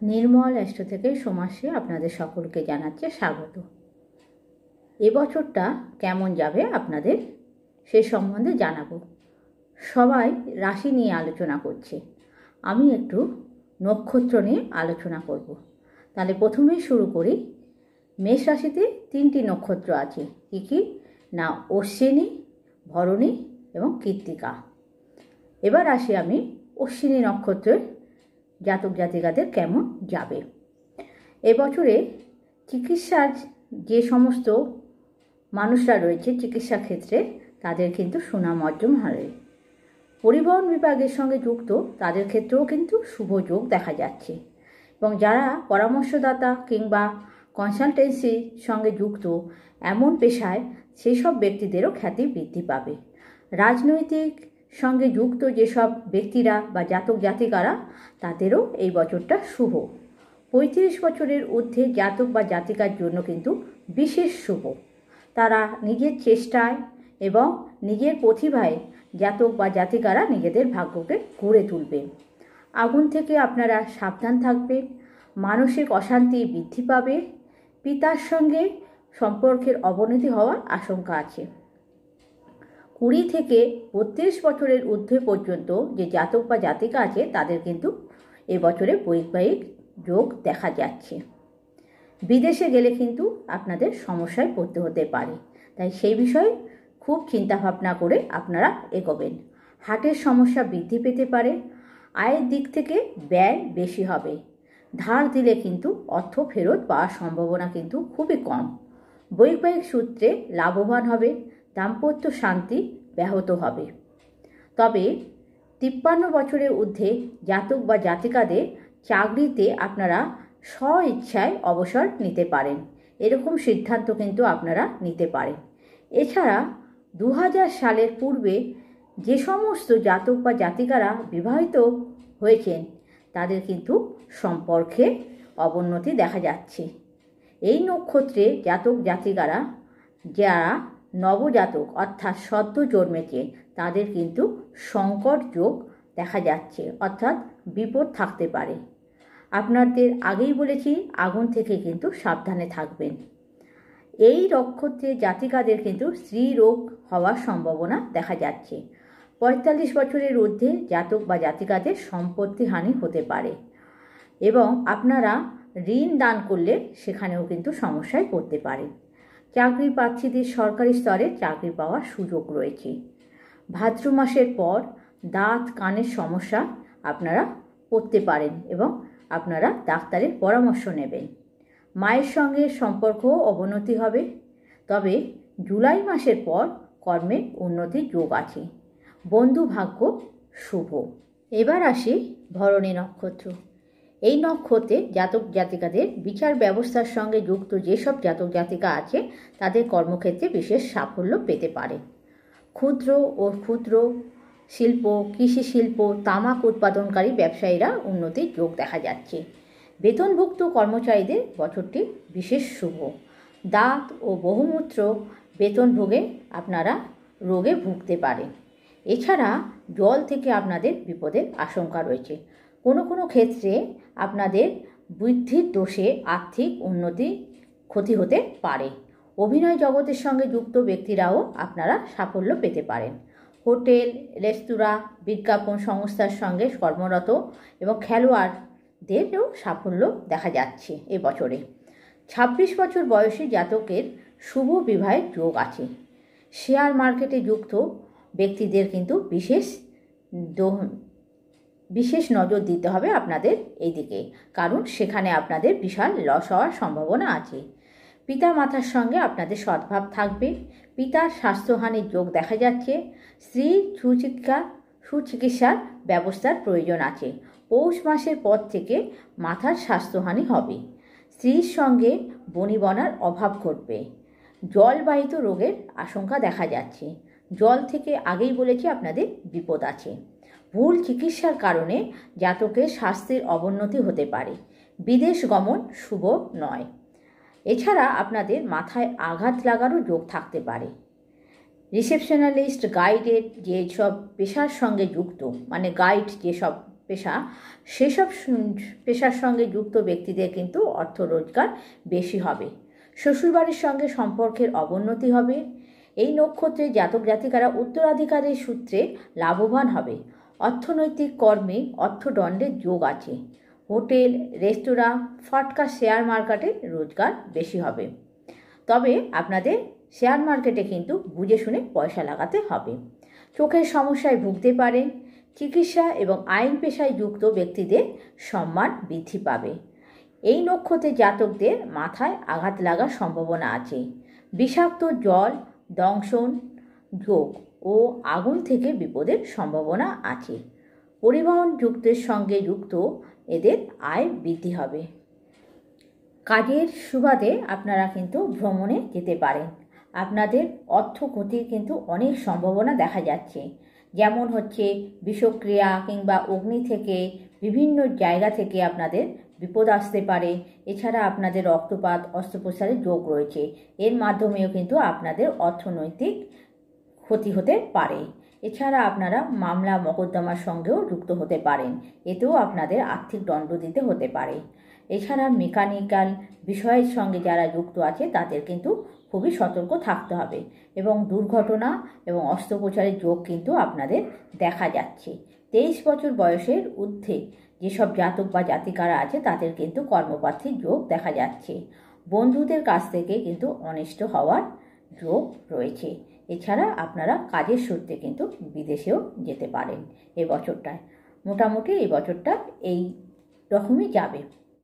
নির্মল astro থেকে সোমাশ্রী আপনাদের সকলকে জানাচ্ছে স্বাগত। এবছরটা কেমন যাবে আপনাদের সে সম্বন্ধে জানাবো। সবাই রাশি নিয়ে আলোচনা করছে, আমি একটু নক্ষত্র নিয়ে আলোচনা করব। তাহলে প্রথমেই শুরু করি। মেষ রাশিতে 3টি নক্ষত্র আছে, কী কী না অশ্বিনী, ভরণী এবং কৃত্তিকা। এবার আসি আমি অশ্বিনী নক্ষত্রের জাতক জাতিকাদের কেমন যাবে। এবছরে চিকিৎসার যে সমস্ত মানুষরা রয়েছে চিকিৎসা ক্ষেত্রে তাদের কিন্তু সুনাম অর্জন হবে। পরিবহন বিভাগের সঙ্গে যুক্ত তাদের ক্ষেত্রেও কিন্তু শুভ যোগ দেখা যাচ্ছে, এবং যারা পরামর্শদাতা কিংবা কনসালটেন্সির সঙ্গে যুক্ত এমন পেশায় সেই সব ব্যক্তিদেরও খ্যাতি বৃদ্ধি পাবে। রাজনৈতিক সঙ্গে যুক্ত যেসব ব্যক্তিরা বা জাতক জাতিকারা তাদেরও এই বছরটা শুভ। 35 বছরের ঊর্ধ্বে জাতক বা জাতিকার জন্য কিন্তু বিশেষ শুভ। তারা নিজের চেষ্টায় এবং নিজের প্রতিভায় জাতক বা জাতিকারা নিজেদের ভাগ্যকে গড়ে তুলবে। আগুন থেকে আপনারা সাবধান থাকবেন। মানসিক অশান্তি বৃদ্ধি পাবে। পিতার সঙ্গে সম্পর্কের অবনতি হওয়ার আশঙ্কা আছে। 20 থেকে 32 বছরের ঊর্ধ্বে পর্যন্ত যে জাতক বা জাতিকা আছে তাদের কিন্তু এবছরে বৈবাহিক যোগ দেখা যাচ্ছে। বিদেশে গেলে কিন্তু আপনাদের সমস্যায় পড়তে হতে পারে, তাই সেই বিষয়ে খুব চিন্তাভাবনা করে আপনারা এগোবেন। হার্টের সমস্যা বৃদ্ধি পেতে পারে। আয়ের দিক থেকে ব্যয় বেশি হবে। ধার দিলে কিন্তু অর্থ ফেরত পাওয়ার সম্ভাবনা কিন্তু খুবই কম। বৈবাহিক সূত্রে লাভবান হবে। দাম্পত্য শান্তি ব্যাহত হবে। তবে 53 বছরের ঊর্ধ্বে জাতক বা জাতিকাদের চাকরিতে আপনারা স্ব ইচ্ছায় অবসর নিতে পারেন, এরকম সিদ্ধান্ত কিন্তু আপনারা নিতে পারেন। এছাড়া 2000 সালের পূর্বে যে সমস্ত জাতক বা জাতিকারা বিবাহিত হয়েছেন তাদের কিন্তু সম্পর্কে অবনতি দেখা যাচ্ছে। এই নক্ষত্রে জাতক জাতিকারা যারা নবজাতক অর্থাৎ সদ্য জন্মেছে তাদের কিন্তু সংকট যোগ দেখা যাচ্ছে, অর্থাৎ বিপদ থাকতে পারে। আপনাদের আগেই বলেছি আগুন থেকে কিন্তু সাবধানে থাকবেন। এই নক্ষত্রে জাতিকাদের কিন্তু স্ত্রী রোগ হওয়ার সম্ভাবনা দেখা যাচ্ছে। 45 বছরের ঊর্ধ্বে জাতক বা জাতিকাদের সম্পত্তি হানি হতে পারে, এবং আপনারা ঋণ দান করলে সেখানেও কিন্তু সমস্যায় পড়তে পারেন। চাকরি প্রার্থীদের সরকারি স্তরে চাকরি পাওয়ার সুযোগ রয়েছে। ভাদ্র মাসের পর দাঁত কানের সমস্যা আপনারা পড়তে পারেন, এবং আপনারা ডাক্তারের পরামর্শ নেবেন। মায়ের সঙ্গে সম্পর্কও অবনতি হবে। তবে জুলাই মাসের পর কর্মে উন্নতির যোগ আছে। বন্ধু ভাগ্য শুভ। এবার আসি ভরণী নক্ষত্র। এই নক্ষত্রে জাতক জাতিকাদের বিচার ব্যবস্থার সঙ্গে যুক্ত যেসব জাতক জাতিকা আছে তাদের কর্মক্ষেত্রে বিশেষ সাফল্য পেতে পারে। ক্ষুদ্র ও ক্ষুদ্র শিল্প, কৃষি শিল্প, তামাক উৎপাদনকারী ব্যবসায়ীরা উন্নতির যোগ দেখা যাচ্ছে। বেতনভুক্ত কর্মচারীদের বছরটি বিশেষ শুভ। দাঁত ও বহুমূত্র বেতনভোগে আপনারা রোগে ভুগতে পারেন। এছাড়া জল থেকে আপনাদের বিপদের আশঙ্কা রয়েছে। কোনো কোনো ক্ষেত্রে আপনাদের বুদ্ধির দোষে আর্থিক উন্নতি ক্ষতি হতে পারে। অভিনয় জগতের সঙ্গে যুক্ত ব্যক্তিরাও আপনারা সাফল্য পেতে পারেন। হোটেল, রেস্তোরাঁ, বিজ্ঞাপন সংস্থার সঙ্গে কর্মরত এবং খেলোয়াড়দেরও সাফল্য দেখা যাচ্ছে এবছরে। 26 বছর বয়সী জাতকের শুভ বিবাহের যোগ আছে। শেয়ার মার্কেটে যুক্ত ব্যক্তিদের কিন্তু বিশেষ নজর দিতে হবে আপনাদের এই দিকে, কারণ সেখানে আপনাদের বিশাল লস হওয়ার সম্ভাবনা আছে। পিতা মাতার সঙ্গে আপনাদের সদ্ভাব থাকবে। পিতার স্বাস্থ্যহানির যোগ দেখা যাচ্ছে। স্ত্রীর সুচিকিৎসার ব্যবস্থার প্রয়োজন আছে। পৌষ মাসের পর থেকে মাথার স্বাস্থ্যহানি হবে। স্ত্রীর সঙ্গে বনিবনার অভাব ঘটবে। জলবাহিত রোগের আশঙ্কা দেখা যাচ্ছে। জল থেকে আগেই বলেছি আপনাদের বিপদ আছে। ভুল চিকিৎসার কারণে জাতকের স্বাস্থ্যের অবনতি হতে পারে। বিদেশ গমন শুভ নয়। এছাড়া আপনাদের মাথায় আঘাত লাগারও যোগ থাকতে পারে। রিসেপশনালিস্ট, গাইডের যেসব পেশার সঙ্গে যুক্ত, মানে গাইড যেসব পেশা, সেসব পেশার সঙ্গে যুক্ত ব্যক্তিদের কিন্তু অর্থ রোজগার বেশি হবে। শ্বশুরবাড়ির সঙ্গে সম্পর্কের অবনতি হবে। এই নক্ষত্রে জাতক জাতিকারা উত্তরাধিকারের সূত্রে লাভবান হবে। অর্থনৈতিক কর্মে অর্থদণ্ডের যোগ আছে। হোটেল, রেস্তোরাঁ, ফাটকা শেয়ার মার্কেটে রোজগার বেশি হবে। তবে আপনাদের শেয়ার মার্কেটে কিন্তু বুঝে শুনে পয়সা লাগাতে হবে। চোখের সমস্যায় ভুগতে পারেন। চিকিৎসা এবং আইন পেশায় যুক্ত ব্যক্তিদের সম্মান বৃদ্ধি পাবে। এই নক্ষত্রের জাতকদের মাথায় আঘাত লাগার সম্ভাবনা আছে। বিষাক্ত জল, দংশন যোগ ও আগুন থেকে বিপদের সম্ভাবনা আছে। পরিবহন যুক্তের সঙ্গে যুক্ত এদের আয় বৃদ্ধি হবে। কাজের সুবাদে আপনারা কিন্তু ভ্রমণে যেতে পারেন। আপনাদের অর্থ ক্ষতির কিন্তু অনেক সম্ভাবনা দেখা যাচ্ছে। যেমন হচ্ছে বিষক্রিয়া কিংবা অগ্নি থেকে বিভিন্ন জায়গা থেকে আপনাদের বিপদ আসতে পারে। এছাড়া আপনাদের রক্তপাত, অস্ত্রোপচারের যোগ রয়েছে। এর মাধ্যমেও কিন্তু আপনাদের অর্থনৈতিক ক্ষতি হতে পারে। এছাড়া আপনারা মামলা মোকদ্দমার সঙ্গেও যুক্ত হতে পারেন। এতেও আপনাদের আর্থিক দণ্ড দিতে হতে পারে। এছাড়া মেকানিক্যাল বিষয়ের সঙ্গে যারা যুক্ত আছে তাদের কিন্তু খুবই সতর্ক থাকতে হবে এবং দুর্ঘটনা এবং অস্ত্রোপচারের যোগ কিন্তু আপনাদের দেখা যাচ্ছে। 23 বছর বয়সের ঊর্ধ্বে যেসব জাতক বা জাতিকারা আছে তাদের কিন্তু কর্মপ্রার্থীর যোগ দেখা যাচ্ছে। বন্ধুদের কাছ থেকে কিন্তু অনিষ্ট হওয়ার যোগ রয়েছে। এছাড়া আপনারা কাজের সূত্রে কিন্তু বিদেশেও যেতে পারেন এই বছরটায়। মোটামুটি এই বছরটা এই রকমই যাবে।